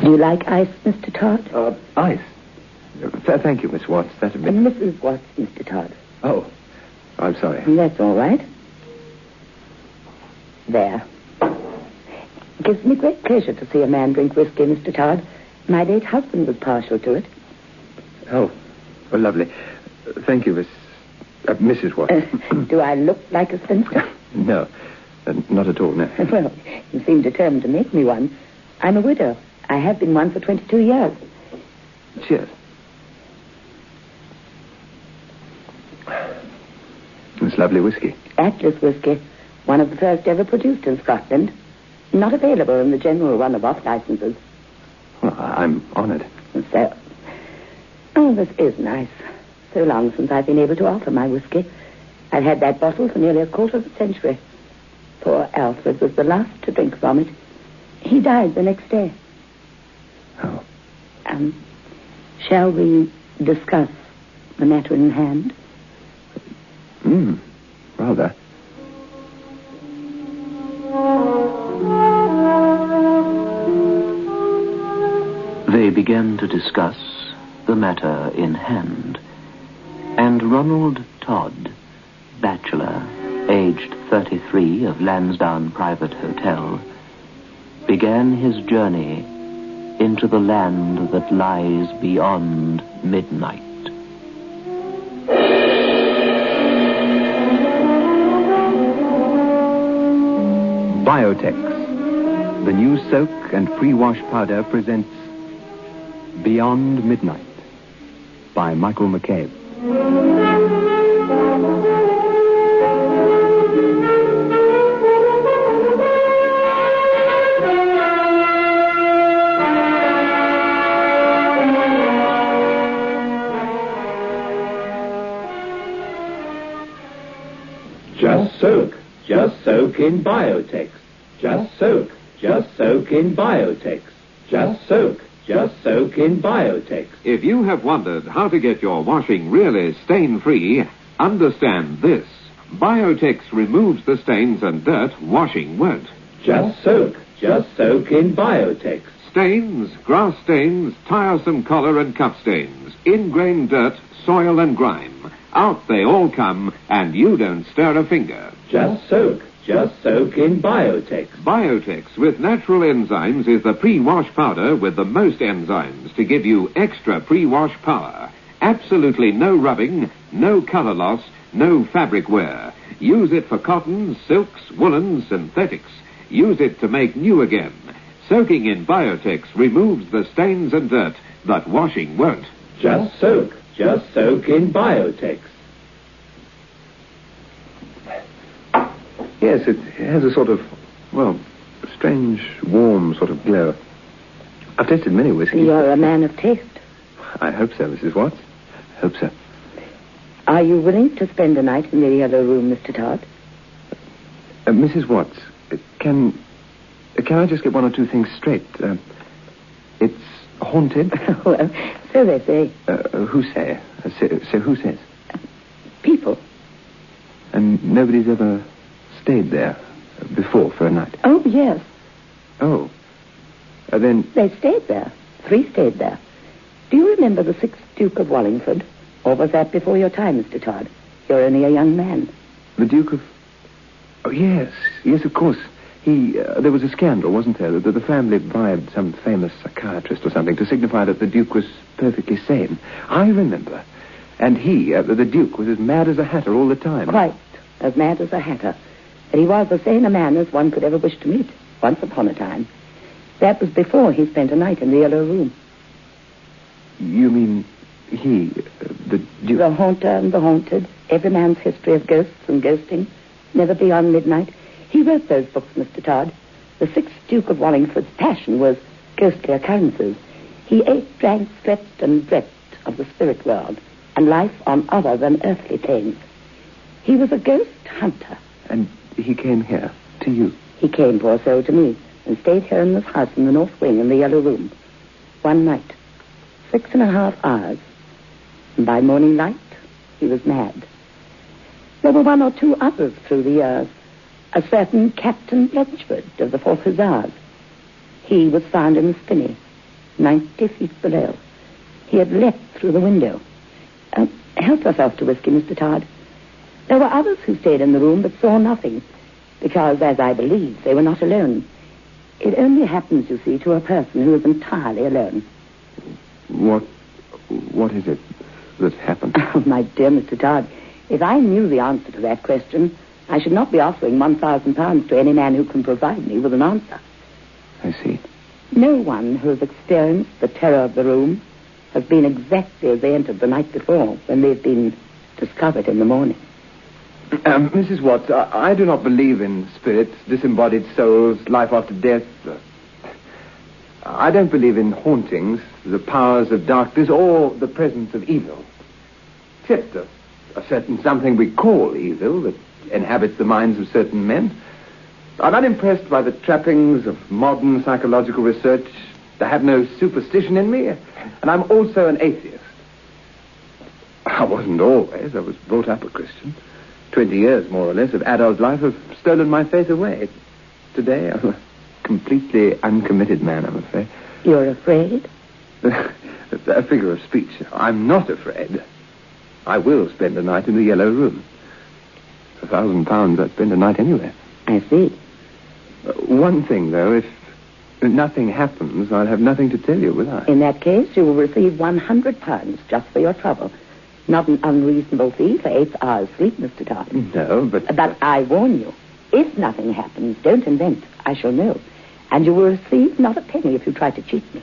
Do you like ice, Mr. Todd? Ice? Thank you, Miss Watts. That'd be... Mrs. Watts, Mr. Todd. Oh, I'm sorry. That's all right. There. It gives me great pleasure to see a man drink whiskey, Mr. Todd. My late husband was partial to it. Oh, lovely. Thank you, Mrs. Watts. Do I look like a spinster? No, not at all, no. Well, you seem determined to make me one. I'm a widow. I have been one for 22 years. Cheers. It's lovely whiskey. Atlas whiskey, one of the first ever produced in Scotland. Not available in the general run of off licenses. Well, I'm honored. So, this is nice. So long since I've been able to offer my whiskey. I've had that bottle for nearly a quarter of a century. Poor Alfred was the last to drink from it. He died the next day. Oh. Shall we discuss the matter in hand? Rather. They began to discuss the matter in hand, and Ronald Todd, bachelor, aged 33, of Lansdowne Private Hotel, began his journey into the land that lies beyond midnight. Biotex, the new soak and pre-wash powder, presents Beyond Midnight by Michael McCabe. Just soak in Biotex. Just soak in Biotex. Just soak in Biotex. If you have wondered how to get your washing really stain-free, understand this. Biotex removes the stains and dirt washing won't. Just soak in Biotex. Stains, grass stains, tiresome collar and cup stains, ingrained dirt, soil and grime. Out they all come, and you don't stir a finger. Just soak in Biotex. Biotex with natural enzymes is the pre-wash powder with the most enzymes to give you extra pre-wash power. Absolutely no rubbing, no color loss, no fabric wear. Use it for cottons, silks, woolens, synthetics. Use it to make new again. Soaking in Biotex removes the stains and dirt, but washing won't. Just soak in Biotex. Yes, it has a sort of, strange, warm sort of glow. I've tasted many whiskeys. You're a man of taste. I hope so, Mrs. Watts. Hope so. Are you willing to spend a night in the yellow room, Mr. Todd? Mrs. Watts, can I just get one or two things straight? It's haunted? Well, so they say. Who say? So who says? People. And nobody's ever stayed there before for a night? Oh, yes. Oh. Then... They stayed there. 3 stayed there. Do you remember the 6th Duke of Wallingford? Or was that before your time, Mr. Todd? You're only a young man. The Duke of... Oh, yes. Yes, of course. There was a scandal, wasn't there? The family bribed some famous psychiatrist or something to signify that the Duke was perfectly sane. I remember. And the Duke, was as mad as a hatter all the time. Quite as mad as a hatter. But he was as sane a man as one could ever wish to meet, once upon a time. That was before he spent a night in the yellow room. You mean the Duke? The haunter and the haunted, every man's history of ghosts and ghosting, never beyond midnight. He wrote those books, Mr. Todd. The 6th Duke of Wallingford's passion was ghostly occurrences. He ate, drank, slept, and dreamt of the spirit world and life on other than earthly planes. He was a ghost hunter. And he came here, to you? He came, poor soul, to me, and stayed here in this house in the north wing in the yellow room. One night. 6.5 hours. And by morning light, he was mad. There were 1 or 2 others through the years. A certain Captain Bletchford of the 4th Hussars. He was found in the spinney, 90 feet below. He had leapt through the window. Help yourself to whiskey, Mr. Todd. There were others who stayed in the room but saw nothing, because, as I believe, they were not alone. It only happens, you see, to a person who is entirely alone. What is it that happened? Oh, my dear Mr. Todd, if I knew the answer to that question, I should not be offering £1,000 to any man who can provide me with an answer. I see. No one who has experienced the terror of the room has been exactly as they entered the night before, when they've been discovered in the morning. Mrs. Watts, I do not believe in spirits, disembodied souls, life after death. I don't believe in hauntings, the powers of darkness, or the presence of evil. Except a certain something we call evil that inhabits the minds of certain men. I'm unimpressed by the trappings of modern psychological research. I have no superstition in me, and I'm also an atheist. I wasn't always. I was brought up a Christian. 20 years, more or less, of adult life have stolen my faith away. Today, I'm a completely uncommitted man, I'm afraid. You're afraid? A figure of speech. I'm not afraid. I will spend a night in the Yellow Room. For £1,000, I'd spend a night anywhere. I see. One thing, though, if nothing happens, I'll have nothing to tell you, will I? In that case, you will receive £100 just for your trouble. Not an unreasonable fee for 8 hours' sleep, Mr. Todd. No, but... But I warn you, if nothing happens, don't invent. I shall know. And you will receive not a penny if you try to cheat me.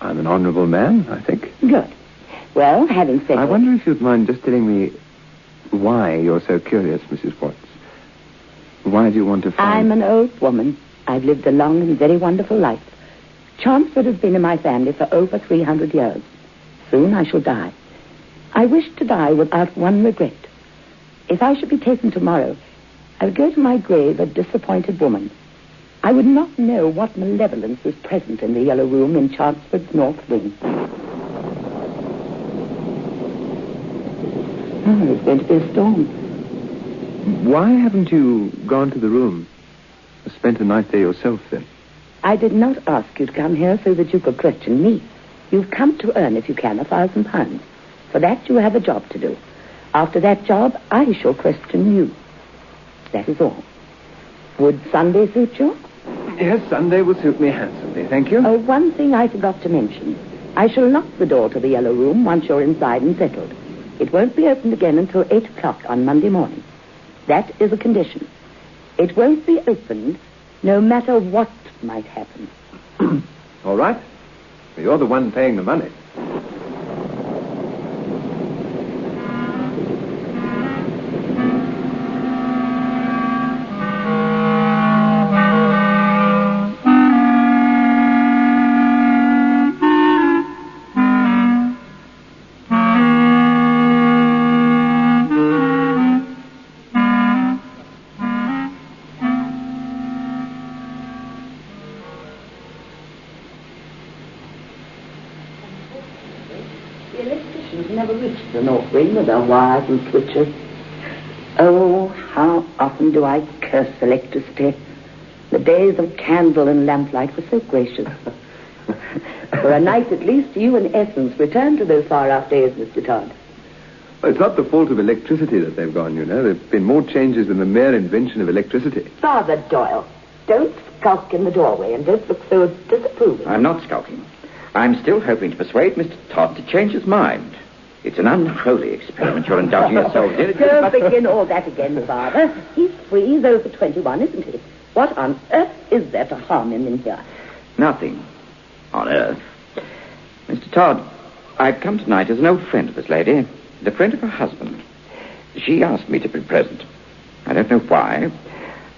I'm an honorable man, I think. Good. Well, having said I wonder if you'd mind just telling me why you're so curious, Mrs. Watts. Why do you want to find... I'm an old woman. I've lived a long and very wonderful life. Chelmsford has been in my family for over 300 years. Soon I shall die. I wish to die without one regret. If I should be taken tomorrow, I would go to my grave a disappointed woman. I would not know what malevolence was present in the Yellow Room in Chelmsford's north wing. Oh, there's going to be a storm. Why haven't you gone to the room? Spent a night there yourself, then? I did not ask you to come here so that you could question me. You've come to earn, if you can, £1,000. For that, you have a job to do. After that job, I shall question you. That is all. Would Sunday suit you? Yes, Sunday will suit me handsomely, thank you. Oh, one thing I forgot to mention. I shall lock the door to the Yellow Room once you're inside and settled. It won't be opened again until 8 o'clock on Monday morning. That is a condition. It won't be opened no matter what might happen. All right. You're the one paying the money. The electricians never reached the north wing with their wires and switches. Oh, how often do I curse electricity. The days of candle and lamplight were so gracious. For a night at least, you in essence return to those far-off days, Mr. Todd. It's not the fault of electricity that they've gone, you know. There have been more changes than the mere invention of electricity. Father Doyle, don't skulk in the doorway and don't look so disapproving. I'm not skulking. I'm still hoping to persuade Mr. Todd to change his mind. It's an unholy experiment you're indulging yourselves in. Don't begin all that again, Father. He's free, he's over 21, isn't he? What on earth is there to harm him in here? Nothing on earth. Mr. Todd, I've come tonight as an old friend of this lady, the friend of her husband. She asked me to be present. I don't know why,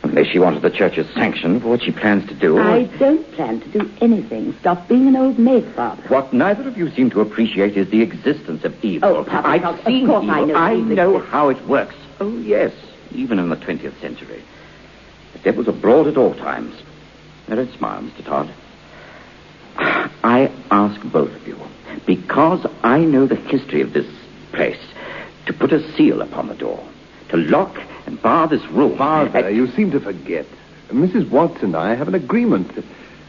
unless she wanted the church's sanction for what she plans to do. I don't plan to do anything. Stop being an old maid, Father. What neither of you seem to appreciate is the existence of evil. Oh, Papa, I've of seen course evil. I know evil how it works. Oh, yes, even in the 20th century. The devil's abroad at all times. Now, don't smile, Mr. Todd. I ask both of you, because I know the history of this place, to put a seal upon the door, to lock and bar this room. Father, you seem to forget. Mrs. Watts and I have an agreement,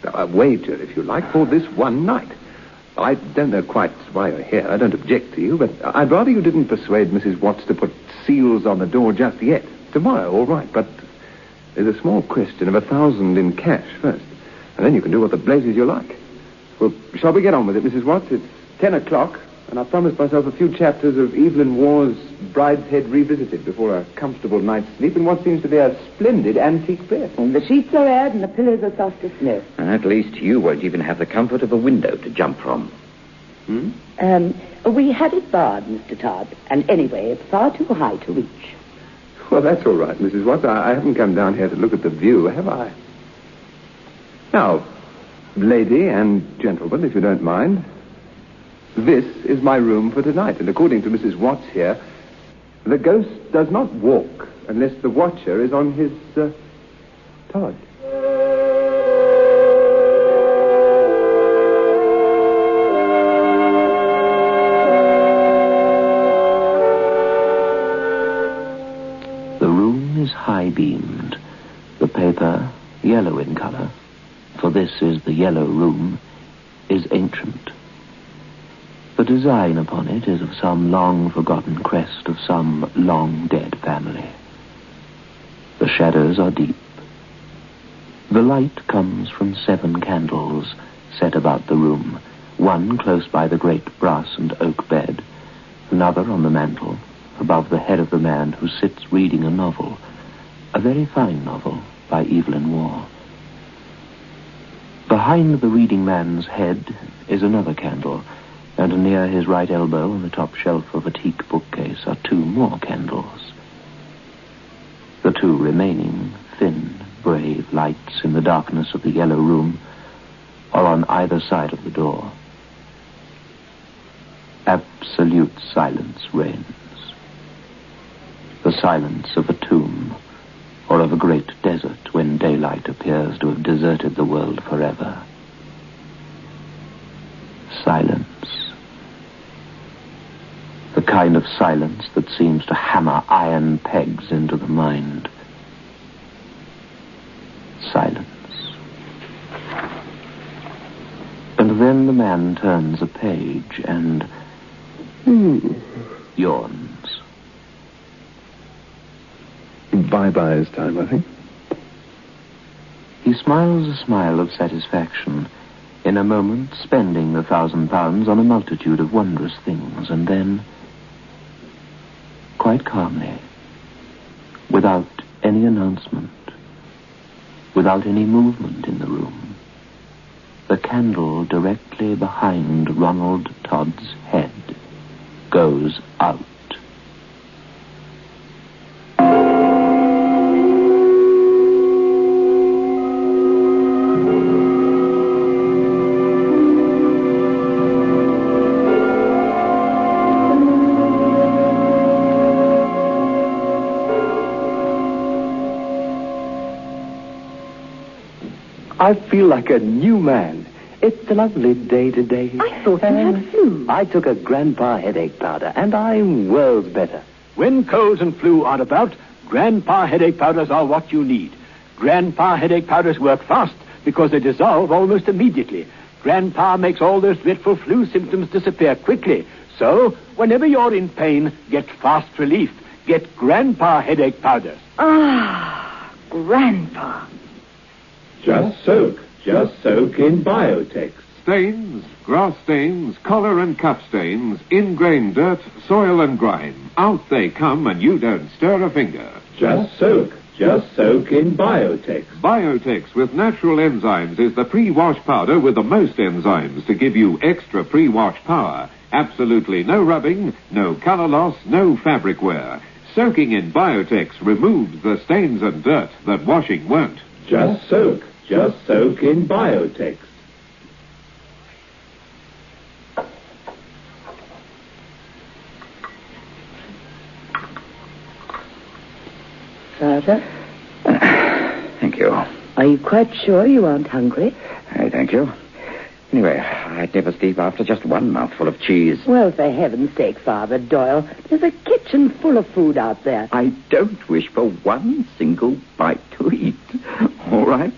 a wager, if you like, for this one night. I don't know quite why you're here. I don't object to you, but I'd rather you didn't persuade Mrs. Watts to put seals on the door just yet. Tomorrow, all right, but there's a small question of 1,000 in cash first, and then you can do what the blazes you like. Well, shall we get on with it, Mrs. Watts? It's 10 o'clock, and I've promised myself a few chapters of Evelyn Waugh's Brideshead Revisited before a comfortable night's sleep in what seems to be a splendid antique bed. And the sheets are aired and the pillows are soft as snow. At least you won't even have the comfort of a window to jump from. We had it barred, Mr. Todd, and anyway, it's far too high to reach. Well, that's all right, Mrs. Watts. I haven't come down here to look at the view, have I? Now, lady and gentlemen, if you don't mind, this is my room for tonight, and according to Mrs. Watts here, the ghost does not walk unless the watcher is on his, Todd. The room is high-beamed, the paper yellow in color, for this is the yellow room, is ancient. The design upon it is of some long-forgotten crest of some long-dead family. The shadows are deep. The light comes from 7 candles set about the room, one close by the great brass and oak bed, another on the mantel, above the head of the man who sits reading a novel, a very fine novel by Evelyn Waugh. Behind the reading man's head is another candle, and near his right elbow on the top shelf of a teak bookcase are 2 more candles. The 2 remaining, thin, brave lights in the darkness of the yellow room are on either side of the door. Absolute silence reigns. The silence of a tomb, or of a great desert when daylight appears to have deserted the world forever. Silence. The kind of silence that seems to hammer iron pegs into the mind. Silence. And then the man turns a page and yawns. Bye-bye is time, I think. He smiles a smile of satisfaction, in a moment spending the £1,000 on a multitude of wondrous things, and then, quite calmly, without any announcement, without any movement in the room, the candle directly behind Ronald Todd's head goes out. I feel like a new man. It's a lovely day today. I thought you had flu. I took a Grandpa headache powder, and I'm worlds better. When colds and flu are about, Grandpa headache powders are what you need. Grandpa headache powders work fast because they dissolve almost immediately. Grandpa makes all those dreadful flu symptoms disappear quickly. So, whenever you're in pain, get fast relief. Get Grandpa headache powders. Ah, Grandpa. Just soak in Biotex. Stains, grass stains, collar and cuff stains, ingrained dirt, soil and grime. Out they come and you don't stir a finger. Just soak in Biotex. Biotex with natural enzymes is the pre-wash powder with the most enzymes to give you extra pre-wash power. Absolutely no rubbing, no color loss, no fabric wear. Soaking in Biotex removes the stains and dirt that washing won't. Just soak in Biotex. Father? Thank you. Are you quite sure you aren't hungry? Thank you. Anyway, I'd never sleep after just one mouthful of cheese. Well, for heaven's sake, Father Doyle, there's a kitchen full of food out there. I don't wish for one single bite to eat. All right?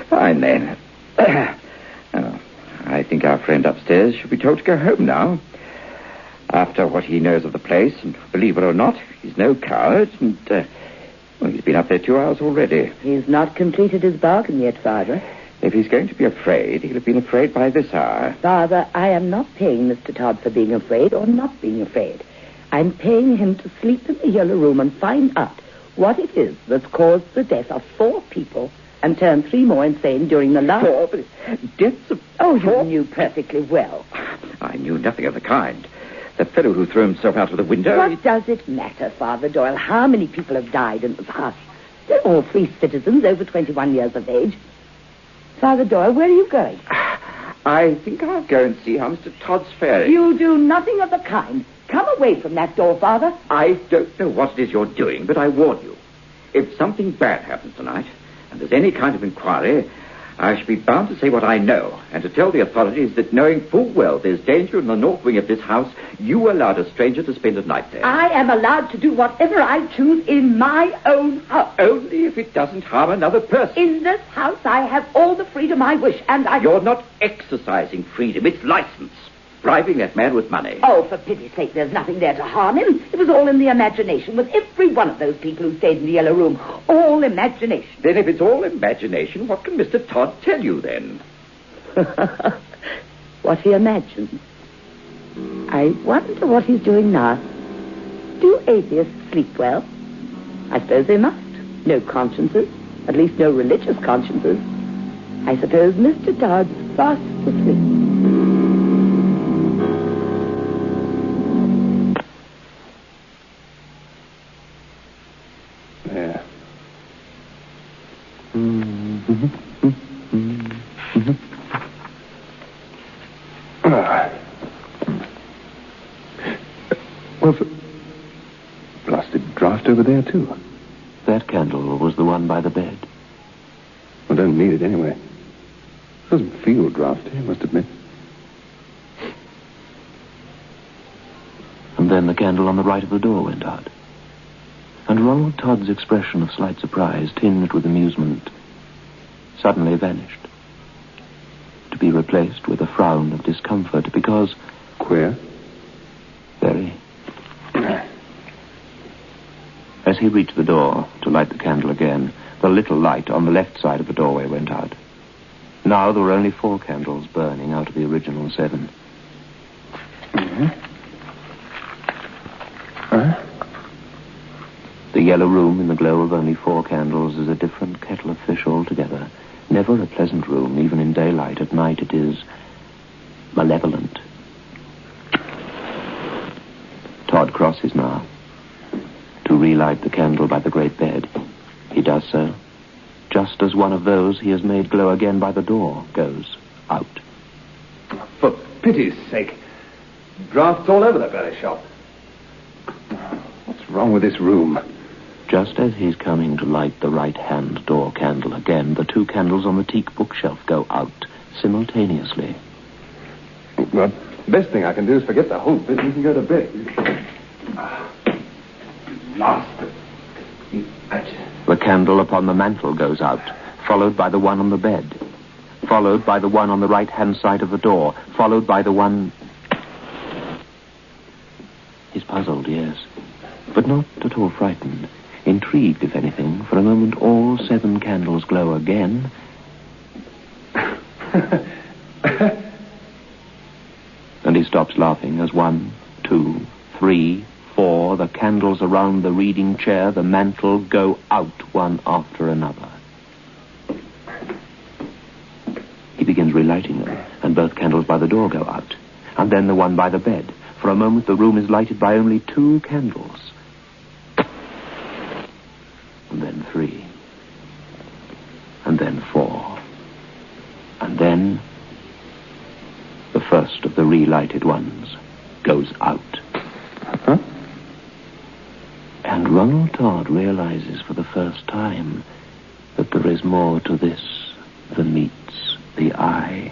Fine, then. I think our friend upstairs should be told to go home now. After what he knows of the place, and believe it or not, he's no coward, and, he's been up there 2 hours already. He's not completed his bargain yet, Father. If he's going to be afraid, he'll have been afraid by this hour. Father, I am not paying Mr. Todd for being afraid or not being afraid. I'm paying him to sleep in the yellow room and find out what it is that's caused the death of 4 people and turned 3 more insane during the last... 4? But deaths of... Oh, you knew perfectly well. I knew nothing of the kind. The fellow who threw himself out of the window... What does it matter, Father Doyle, how many people have died in this house? They're all free citizens over 21 years of age. Father Doyle, where are you going? I think I'll go and see how Mr. Todd's faring. You'll do nothing of the kind. Come away from that door, Father. I don't know what it is you're doing, but I warn you. If something bad happens tonight, and there's any kind of inquiry, I shall be bound to say what I know, and to tell the authorities that knowing full well there's danger in the north wing of this house, you allowed a stranger to spend a night there. I am allowed to do whatever I choose in my own house. Only if it doesn't harm another person. In this house, I have all the freedom I wish, and I... You're not exercising freedom, it's license. Bribing that man with money. Oh, for pity's sake, there's nothing there to harm him. It was all in the imagination, with every one of those people who stayed in the yellow room. All imagination. Then if it's all imagination, what can Mr. Todd tell you then? What he imagines. I wonder what he's doing now. Do atheists sleep well? I suppose they must. No consciences. At least no religious consciences. I suppose Mr. Todd's fast asleep. There. Well, blasted draft over there, too. That candle was the one by the bed. I don't need it anyway. Doesn't feel drafty, I must admit. And then the candle on the right of the door went out. And Ronald Todd's expression of slight surprise, tinged with amusement, suddenly vanished, to be replaced with a frown of discomfort, because... Queer? Very. As he reached the door to light the candle again, the little light on the left side of the doorway went out. Now there were only 4 candles burning out of the original 7. The yellow room in the glow of only 4 candles is a different kettle of fish altogether. Never a pleasant room, even in daylight. At night it is malevolent. Todd crosses now to relight the candle by the great bed. He does so, just as one of those he has made glow again by the door goes out. For pity's sake. Drafts all over the very shop. What's wrong with this room? Just as he's coming to light the right-hand door candle again, the 2 candles on the teak bookshelf go out simultaneously. Well, the best thing I can do is forget the whole business and go to bed. Lost. The candle upon the mantel goes out, followed by the one on the bed, followed by the one on the right-hand side of the door, followed by the one... He's puzzled, yes, but not at all frightened. Intrigued, if anything. For a moment, all 7 candles glow again. And he stops laughing as 1, 2, 3, 4, the candles around the reading chair, the mantel, go out one after another. He begins relighting them, and both candles by the door go out. And then the one by the bed. For a moment, the room is lighted by only 2 candles. And then 3. And then 4. And then the first of the relighted ones goes out. Huh? And Ronald Todd realizes for the first time that there is more to this than meets the eye.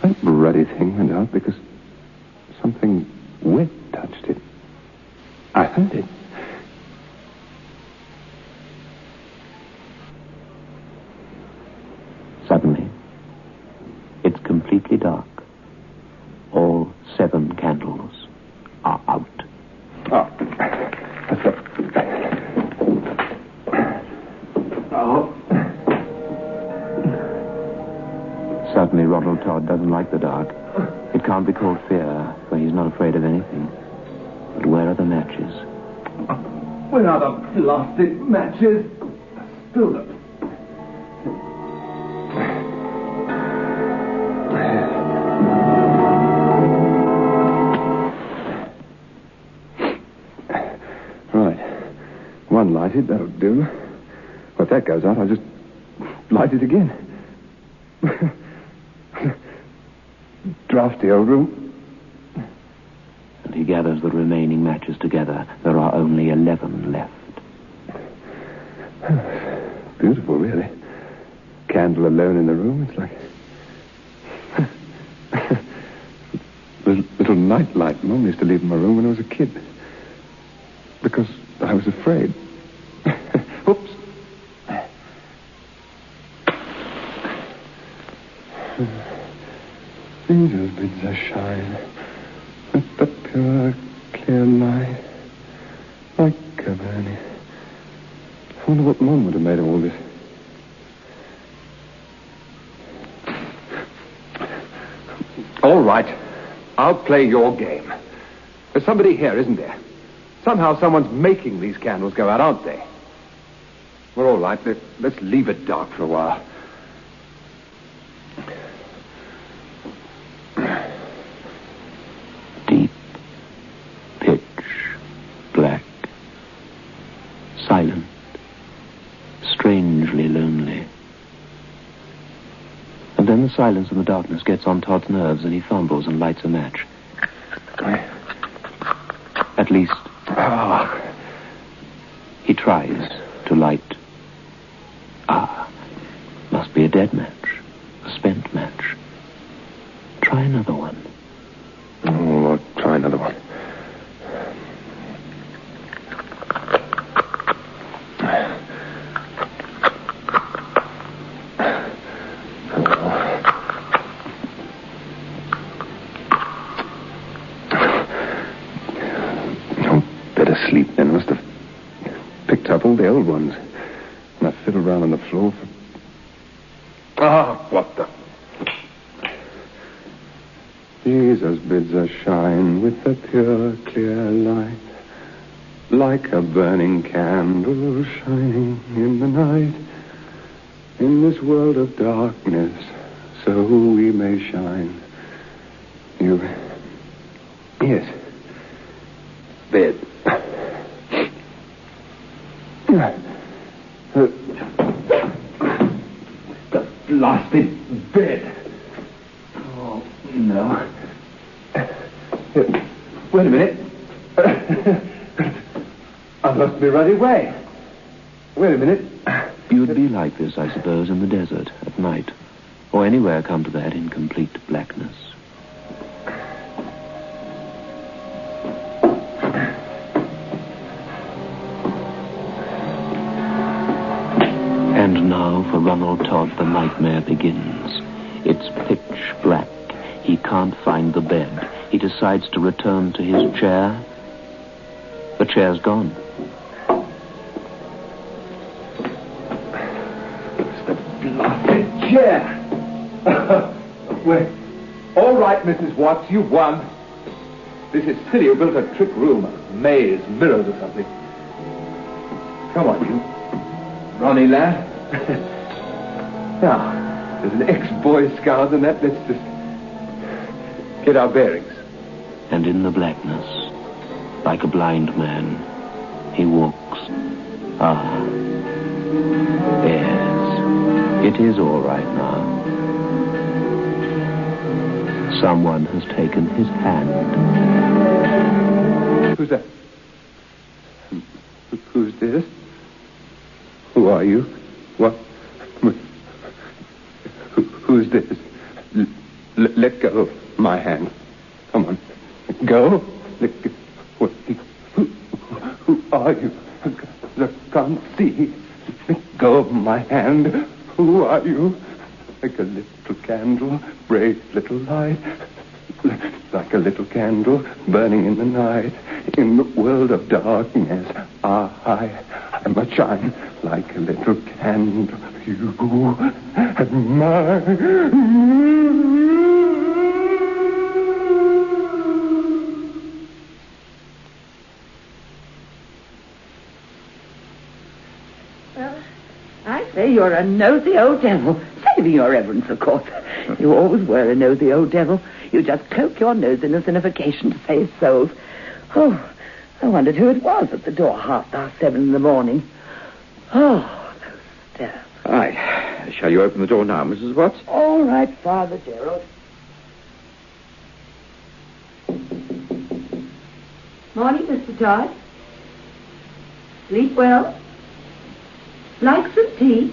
That ruddy thing went out because something wet touched it. I heard it. Oh. Certainly Ronald Todd doesn't like the dark. It can't be called fear, for he's not afraid of anything. But where are the matches? Where are the blasted matches? Still them. Right. One lighted, that'll do. Well, if that goes out, I'll just light it again. Drafty old room. And he gathers the remaining matches together. There are only 11 left. Beautiful, really. Candle alone in the room. It's like the little night light Mum used to leave in my room when I was a kid. Because I was afraid. Oops. These have been so shine with the pure, clear light, like a burning. I wonder what Mum would have made of all this. All right. I'll play your game. There's somebody here, isn't there? Somehow someone's making these candles go out, aren't they? Well, all right. Let's leave it dark for a while. Deep, pitch, black, silent, strangely lonely. And then the silence and the darkness gets on Todd's nerves, and he fumbles and lights a match. At least, he tries to light. Must be a dead match, a spent match. Try another one. Oh, I'll try another one. Sleep then. Must have picked up all the old ones. And I fiddled around on the floor for... what the... Jesus bids us shine with the pure, clear light, like a burning candle shining in the night. In this world of darkness, so we may shine. You... Yes. Bed. The blasted bed. Oh, no. Wait a minute. I've lost my right way. Wait a minute. You'd be like this, I suppose, in the desert, at night, or anywhere come to that in complete blackness. And now, for Ronald Todd, the nightmare begins. It's pitch black. He can't find the bed. He decides to return to his chair. The chair's gone. It's the blasted chair. Well, all right, Mrs. Watts, you've won. This is silly. You built a trick room, a maze, mirrors or something. Come on, you. Ronnie, lad. Now, there's an ex-Boy Scout and that. Let's just get our bearings. And in the blackness, like a blind man, he walks. Yes, it is all right now. Someone has taken his hand. Who's that? Who's this? Who are you? What? Who's this? Let go of my hand. Come on. Go. Let go. Who are you? I can't see. Let go of my hand. Who are you? Like a little candle, brave little light. Like a little candle burning in the night. In the world of darkness, I'm a shine like a little candle. You and mine. Well, I say you're a nosy old devil. Saving your reverence, of course. You always were a nosy old devil. You just cloak your nosiness in a vacation to save souls. Oh, I wondered who it was at the door 7:30 in the morning. Oh, those stairs. Aye. Shall you open the door now, Mrs. Watts? All right, Father Gerald. Morning, Mr. Todd. Sleep well? Like some tea?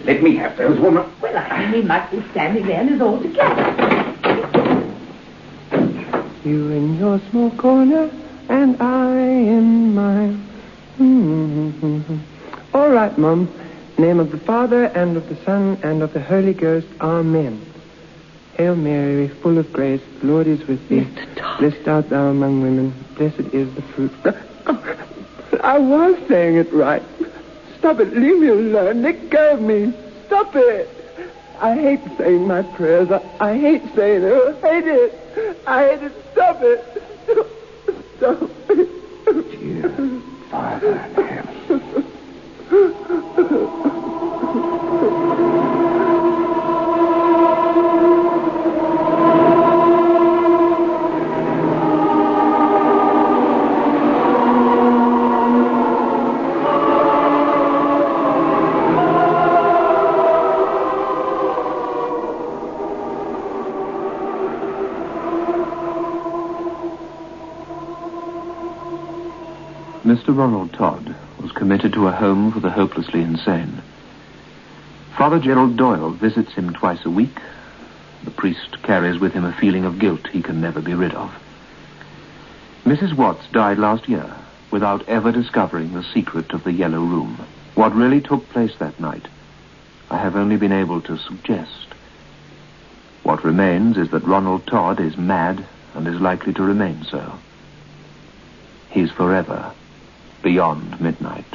Let me have those, woman. Well, I mean, he might be standing there in his old together. You in your small corner, and I in mine. All right, Mum. Name of the Father, and of the Son, and of the Holy Ghost. Amen. Hail Mary, full of grace, the Lord is with thee. Mr. Todd. Blessed art thou among women. Blessed is the fruit. I was saying it right. Stop it. Leave me alone. Let go of me. Stop it. I hate saying my prayers. I hate saying it. I hate it. I hate it. Stop it. Stop it. Dear Father in heaven. Mr. Ronald Todd was committed to a home for the hopelessly insane. Father Gerald Doyle visits him twice a week. The priest carries with him a feeling of guilt he can never be rid of. Mrs. Watts died last year without ever discovering the secret of the Yellow Room. What really took place that night, I have only been able to suggest. What remains is that Ronald Todd is mad and is likely to remain so. He's forever beyond midnight.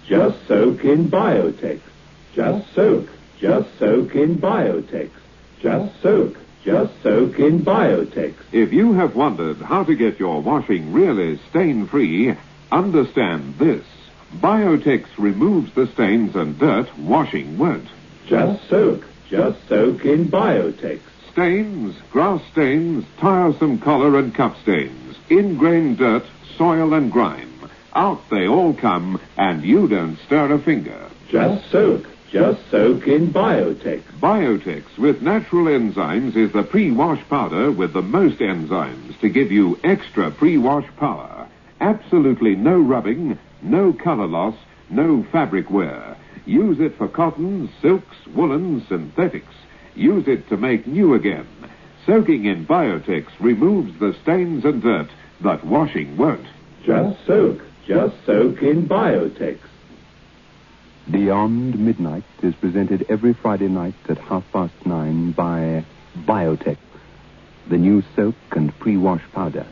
Just soak in Biotex. Just soak in Biotex. Just soak in Biotex. If you have wondered how to get your washing really stain-free, understand this. Biotex removes the stains and dirt washing won't. Just soak in Biotex. Stains, grass stains, tiresome collar and cup stains, ingrained dirt, soil and grime. Out they all come, and you don't stir a finger. Just soak in Biotex. Biotex with natural enzymes is the pre-wash powder with the most enzymes to give you extra pre-wash power. Absolutely no rubbing, no color loss, no fabric wear. Use it for cottons, silks, woolens, synthetics. Use it to make new again. Soaking in Biotex removes the stains and dirt that washing won't. Just soak in Biotex. Beyond Midnight is presented every Friday night at 9:30 by Biotex, the new soak and pre-wash powder.